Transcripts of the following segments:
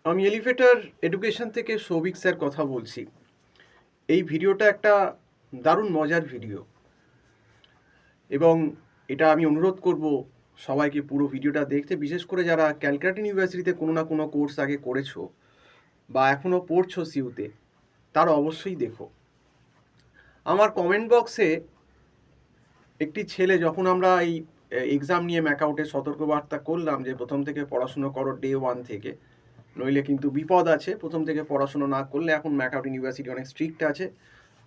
আমি elevator education থেকে Souvik sir কথা বলছি। এই ভিডিওটা একটা দারুণ মজার ভিডিও এবং এটা আমি অনুরোধ করব সবাইকে পুরো ভিডিওটা দেখতে, বিশেষ করে যারা ক্যালকাটা ইউনিভার্সিটিতে কোনো না কোনো কোর্স আগে করেছো বা এখনও পড়ছো সিইউতে, তারা অবশ্যই দেখো। আমার কমেন্ট বক্সে একটি ছেলে, যখন আমরা এই এক্সাম নিয়ে ম্যাকআউটে সতর্কবার্তা করলাম যে প্রথম থেকে পড়াশুনো করো ডে ওয়ান থেকে, নইলে কিন্তু বিপদ আছে, প্রথম থেকে পড়াশুনো না করলে। এখন ম্যাকআউট ইউনিভার্সিটি অনেক স্ট্রিক্ট আছে,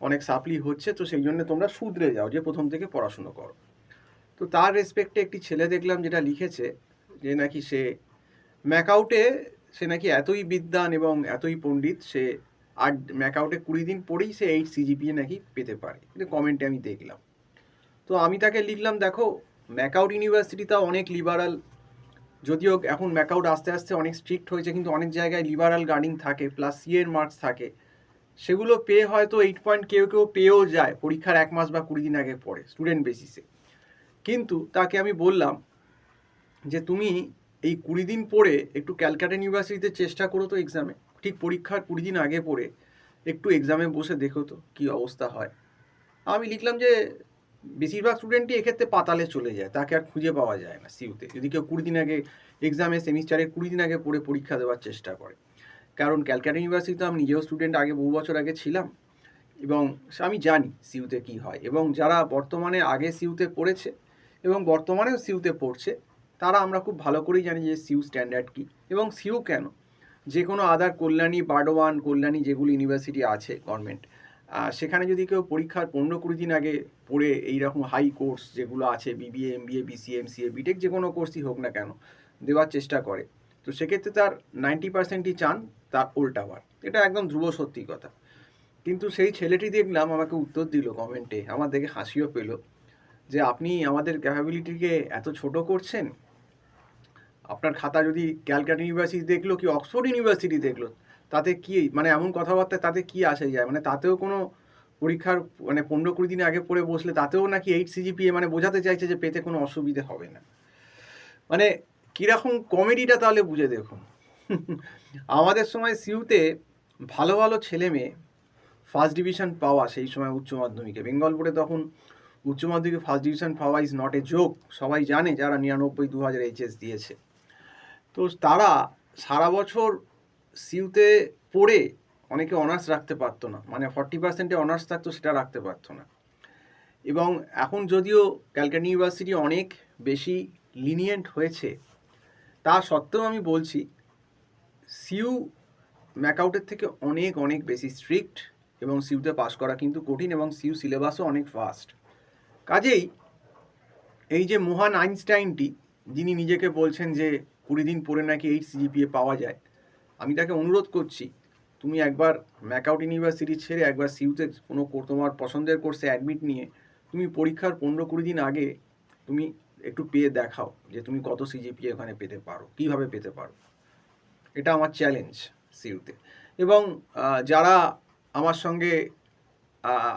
অনেক সাপ্লি হচ্ছে, তো সেই জন্য তোমরা শুধরে যাও যে প্রথম থেকে পড়াশুনো করো। তো তার রেসপেক্টে একটি ছেলে দেখলাম যেটা লিখেছে যে নাকি ম্যাকআউটে সে নাকি এতই বিদ্বান এবং এতই পণ্ডিত, সে আর ম্যাকআউটে 20 দিন পরেই সে 8 সিজিপিএ নাকি পেতে পারে। কিন্তু কমেন্টে আমি দেখলাম, তো আমি তাকে লিখলাম, দেখো ম্যাকআউট ইউনিভার্সিটিটা অনেক লিবারাল, যদিও এখন ম্যাকআউট আস্তে আস্তে অনেক স্ট্রিক্ট হয়েছে, কিন্তু অনেক জায়গায় লিবারাল গার্ডিং থাকে, প্লাস সিএর মার্কস থাকে, সেগুলো পেয়ে হয়তো 8 পয়েন্ট কেউ কেউ পেয়েও যায় পরীক্ষার 1 মাস বা 20 দিন আগে পড়ে স্টুডেন্ট বেসিসে। কিন্তু তাকে আমি বললাম যে তুমি এই 20 দিন পরে একটু ক্যালকাটা ইউনিভার্সিটিতে চেষ্টা করো তো এক্সামে, ঠিক পরীক্ষার 20 দিন আগে পড়ে একটু এক্সামে বসে দেখো তো কী অবস্থা হয়। আমি লিখলাম যে বেশিরভাগ স্টুডেন্টই এক্ষেত্রে পাতালে চলে যায়, তাকে আর খুঁজে পাওয়া যায় না সিইউতে, যদি কেউ 20 দিন আগে এক্সামে সেমিস্টারে 20 দিন আগে পড়ে পরীক্ষা দেওয়ার চেষ্টা করে। কারণ ক্যালকাটা ইউনিভার্সিটিতে আমি নিজেও স্টুডেন্ট, আগে বহু বছর আগে ছিলাম, এবং আমি জানি সিইউতে কী হয়। এবং যারা বর্তমানে আগে সিইউতে পড়েছে এবং বর্তমানেও সিইউতে পড়ছে, তারা আমরা খুব ভালো করেই জানি যে সিইউ স্ট্যান্ডার্ড কী, এবং সিইউ কেন, যে কোনো আদার কল্যাণী, বার্ডওয়ান, কল্যাণী যেগুলো ইউনিভার্সিটি আছে গভর্নমেন্ট, সেখানে যদি কেউ পরীক্ষার 15-20 দিন আগে পড়ে এইরকম হাই কোর্স যেগুলো আছে, BBA, MBA, BCA, MCA, BTech, যে কোনো কোর্সই হোক না কেন, দেওয়ার চেষ্টা করে, তো সেক্ষেত্রে তার 90%ই চান তার উল্টাবার। এটা একদম ধ্রুব সত্যি কথা। কিন্তু সেই ছেলেটি দেখলাম আমাকে উত্তর দিল কমেন্টে, আমার দেখে হাসিও পেল, যে আপনি আমাদের ক্যাপাবিলিটিকে এত ছোট করছেন। আপনার খাতা যদি ক্যালকাটা ইউনিভার্সিটি দেখলো কি অক্সফোর্ড ইউনিভার্সিটি দেখলো, তাতে কি, মানে এমন কথাবার্তা তাতে কি আসে যায়, মানে তাতেও কোনো পরীক্ষার মানে 15-20 দিন আগে পড়ে বসলে তাতেও নাকি 8 সিজিপিএ, মানে বোঝাতে চাইছে যে পেতে কোনো অসুবিধে হবে না। মানে কীরকম কমেডিটা তাহলে বুঝে দেখুন। আমাদের সময় সিইউতে ভালো ভালো ছেলে মেয়ে ফার্স্ট ডিভিশন পাওয়া, সেই সময় উচ্চ মাধ্যমিকে বেঙ্গল বোর্ডে, তখন উচ্চ মাধ্যমিকে ফার্স্ট ডিভিশন পাওয়া ইজ নট এ জোক, সবাই জানে যারা 99-2000 এইচএস দিয়েছে। তো তারা সারা বছর সিইউতে পড়ে অনেকে অনার্স রাখতে পারতো না, মানে 40%-এ অনার্স থাকতো, সেটা রাখতে পারতো না। এবং এখন যদিও ক্যালকাটা ইউনিভার্সিটি অনেক বেশি লিনিয়েন্ট হয়েছে, তা সত্ত্বেও আমি বলছি সিইউ ম্যাকআউটের থেকে অনেক অনেক বেশি স্ট্রিক্ট, এবং সিইউতে পাস করা কিন্তু কঠিন, এবং সিইউ সিলেবাসও অনেক ফাস্ট। কাজেই এই যে মহান আইনস্টাইনটি, যিনি নিজেকে বলছেন যে 20 দিন পরে নাকি 8 সিজিপিএ পাওয়া যায়, আমি তাকে অনুরোধ করছি, তুমি একবার ম্যাকআউট ইউনিভার্সিটি ছেড়ে একবার সিইউতে কোনো তোমার পছন্দের কোর্সে অ্যাডমিট নিয়ে তুমি পরীক্ষার 15-20 দিন আগে তুমি একটু পেয়ে দেখাও যে তুমি কত সিজিপিএ ওখানে পেতে পারো, কীভাবে পেতে পারো। এটা আমার চ্যালেঞ্জ সিইউতে। এবং যারা আমার সঙ্গে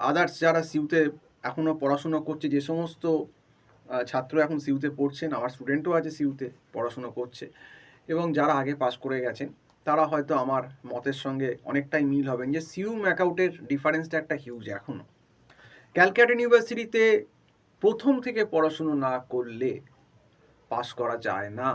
আদার্স যারা সিইউতে এখনও পড়াশুনো করছে, যে সমস্ত ছাত্র এখন সিইউতে পড়ছেন, আমার স্টুডেন্টও আছে সিইউতে পড়াশুনো করছে, এবং যারা আগে পাস করে গেছেন, তারা হয়তো আমার মতের সঙ্গে অনেকটাই মিল হবেন যে সিইউ ম্যাকআউটের ডিফারেন্সটা একটা হিউজ। এখনও ক্যালকাটা ইউনিভার্সিটিতে প্রথম থেকে পড়াশুনো না করলে পাস করা যায় না।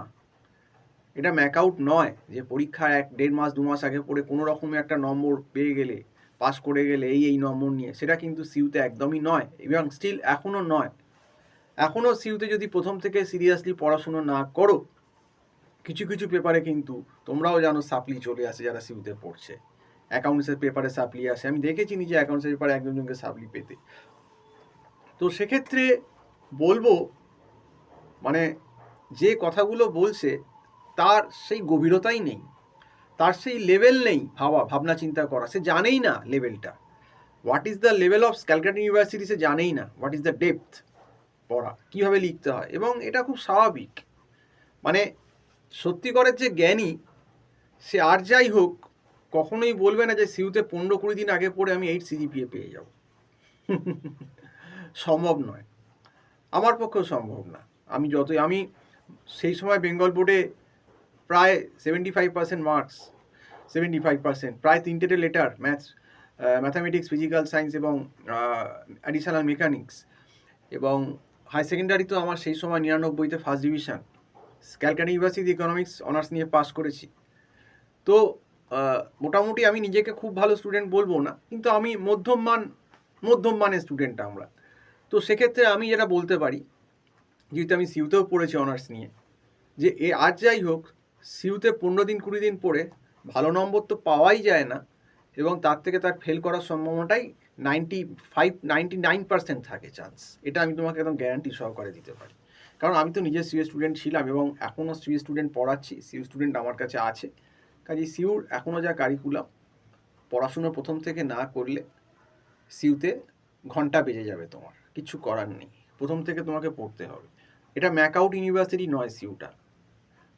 এটা ম্যাকআউট নয় যে পরীক্ষার 1-1.5 মাস 2 মাস আগে পড়ে কোনো রকমে একটা নম্বর পেয়ে গেলে, পাস করে গেলে এই নম্বর নিয়ে, সেটা কিন্তু সিইউতে একদমই নয়, এবং স্টিল এখনও নয়। এখনও সিইউতে যদি প্রথম থেকে সিরিয়াসলি পড়াশুনো না করো, কিছু কিছু পেপারে কিন্তু তোমরাও জানো সাপ্লি চলে আসে যারা সিইউতে পড়ছে, অ্যাকাউন্টসের পেপারে সাপ্লি আসে, আমি দেখেছি নিজে অ্যাকাউন্টসের পেপারে একজনকে সাপ্লি পেতে। তো সেক্ষেত্রে বলবো, মানে যে কথাগুলো বলছে তার সেই গভীরতাই নেই, তার সেই লেভেল নেই ভাবনা চিন্তা করা, সে জানেই না লেভেলটা, what is the level of Calcutta University, সে জানেই না হোয়াট ইজ দ্য ডেপথ পড়া, কীভাবে লিখতে হয়, এবং এটা খুব স্বাভাবিক। মানে সত্যিকারের যে জ্ঞানী, সে আর যাই হোক কখনোই বলবে না যে সিইউতে 15-20 দিন আগে পড়ে আমি 8 সিজিপিএ পেয়ে যাব। সম্ভব নয়, আমার পক্ষেও সম্ভব না। আমি সেই সময় বেঙ্গল বোর্ডে প্রায় 75% মার্কস, 75%, প্রায় 3টে লেটার, ম্যাথামেটিক্স, ফিজিক্যাল সায়েন্স এবং অ্যাডিশনাল মেকানিক্স। এবং হাই সেকেন্ডারি তো আমার সেই সময় 99তে first division, Calcutta University economics honours নিয়ে পাস করেছি। তো মোটামুটি আমি নিজেকে খুব ভালো স্টুডেন্ট বলবো না, কিন্তু আমি মধ্যম মানের স্টুডেন্ট আমরা। তো সেক্ষেত্রে আমি যেটা বলতে পারি, যেহেতু আমি সিউতেও পড়েছি অনার্স নিয়ে, যে আজ যাই হোক সিউতে 15 দিন 20 দিন পড়ে ভালো নম্বর তো পাওয়াই যায় না, এবং তার থেকে তার ফেল করার সম্ভাবনাটাই 99% থাকে চান্স। এটা আমি তোমাকে একদম গ্যারান্টি সহকারে দিতে পারি, কারণ আমি তো নিজের সিউ স্টুডেন্ট ছিলাম এবং এখনও সিউ স্টুডেন্ট পড়াচ্ছি, সিউ স্টুডেন্ট আমার কাছে আছে। কাজে সিউর এখনও যা কারিকুলাম, পড়াশুনো প্রথম থেকে না করলে সিউতে ঘন্টা বেজে যাবে, তোমার কিছু করার নেই, প্রথম থেকে তোমাকে পড়তে হবে। এটা ম্যাকআউট ইউনিভার্সিটি নয় সিউটা।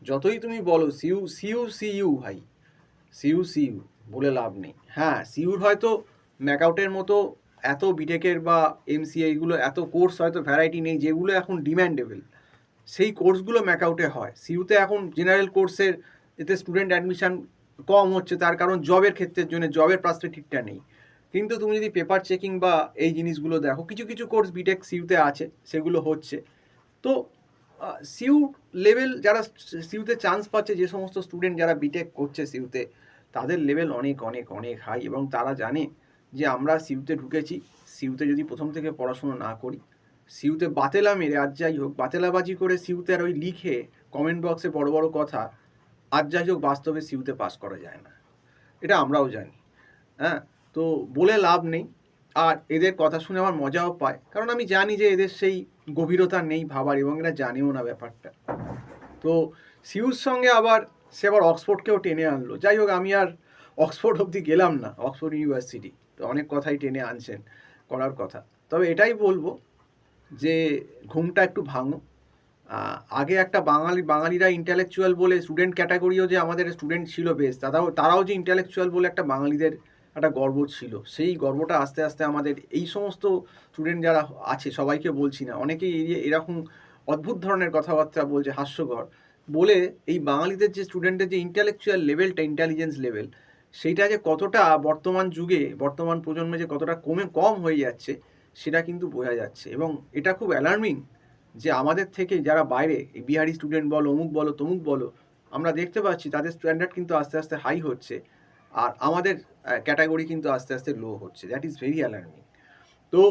যতই তুমি বলো সিউ সিউ সিইউ ভাই, সিউ বলে লাভ নেই। হ্যাঁ, সিউর হয়তো ম্যাকআউটের মতো এত বিটেকের বা এমসিএ এইগুলো এত কোর্স হয়তো ভ্যারাইটি নেই যেগুলো এখন ডিম্যান্ডেবল, সেই কোর্সগুলো ম্যাকআউটে হয়। সিউতে এখন জেনারেল কোর্সের এতে স্টুডেন্ট অ্যাডমিশন কম হচ্ছে, তার কারণ জবের ক্ষেত্রের জন্য, জবের পার্সপেক্টিভটা নেই। কিন্তু তুমি যদি পেপার চেকিং বা এই জিনিসগুলো দেখো, কিছু কিছু কোর্স বিটেক সিউতে আছে, সেগুলো হচ্ছে। তো সিউ লেভেল, যারা সিউতে চান্স পাচ্ছে, যে সমস্ত স্টুডেন্ট যারা বিটেক করছে সিউতে, তাদের লেভেল অনেক অনেক অনেক হাই, এবং তারা জানে যে আমরা সিউতে ঢুকেছি, সিউতে যদি প্রথম থেকে পড়াশুনো না করি, সিউতে বাতেলা মেরে, আজ যাই হোক বাতেলাবাজি করে সিউতে আর ওই লিখে কমেন্ট বক্সে বড় বড় কথা, আজ যাই হোক বাস্তবে সিউতে পাস করা যায় না, এটা আমরাও জানি। হ্যাঁ, তো বলে লাভ নেই। আর এদের কথা শুনে আমার মজাও পায়, কারণ আমি জানি যে এদের সেই গভীরতা নেই ভাবার, এবং এরা জানেও না ব্যাপারটা। তো সিউর সঙ্গে আবার সে আবার অক্সফোর্ডকেও টেনে আনলো। যাই হোক, আমি আর অক্সফোর্ড অবধি গেলাম না, অক্সফোর্ড ইউনিভার্সিটি তো অনেক কথাই টেনে আনছেন করার কথা। তবে এটাই বলবো যে ঘুমটা একটু ভাঙো। আগে একটা বাঙালিরা ইন্টেলেকচুয়াল বলে স্টুডেন্ট ক্যাটাগরিও যে আমাদের স্টুডেন্ট ছিল বেশ, তারাও যে ইন্টেলেকচুয়াল বলে একটা বাঙালিদের একটা গর্ব ছিল, সেই গর্বটা আস্তে আস্তে আমাদের এই সমস্ত স্টুডেন্ট যারা আছে, সবাইকে বলছি না, অনেকেই এরকম অদ্ভুত ধরনের কথাবার্তা বলছে, হাস্যকর বলে, এই বাঙালিদের যে স্টুডেন্টের যে ইন্টেলেকচুয়াল লেভেলটা, ইন্টেলিজেন্স লেভেল, সেইটা যে কতটা বর্তমান যুগে, বর্তমান প্রজন্মে যে কতটা কম হয়ে যাচ্ছে, সেটা কিন্তু বোঝা যাচ্ছে। এবং এটা খুব অ্যালার্মিং যে আমাদের থেকে যারা বাইরে, বিহারি স্টুডেন্ট বলো, অমুক বলো, তমুক বলো, আমরা দেখতে পাচ্ছি তাদের স্ট্যান্ডার্ড কিন্তু আস্তে আস্তে হাই হচ্ছে, আর আমাদের ক্যাটাগরি কিন্তু আস্তে আস্তে লো হচ্ছে। That is very alarming. তো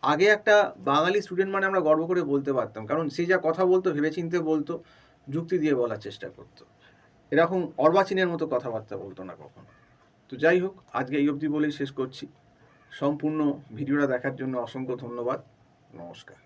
আগে একটা বাঙালি স্টুডেন্ট মানে আমরা গর্ব করে বলতে পারতাম, কারণ সে যা কথা বলতো ভেবেচিন্তে বলতো, যুক্তি দিয়ে বলার চেষ্টা করতো, এরকম অর্বাচীনের মতো কথাবার্তা বলতো না কখনো। তো যাই হোক, আজকে এই অবধি বলেই শেষ করছি। সম্পূর্ণ ভিডিওটা দেখার জন্য অসংখ্য ধন্যবাদ। নমস্কার।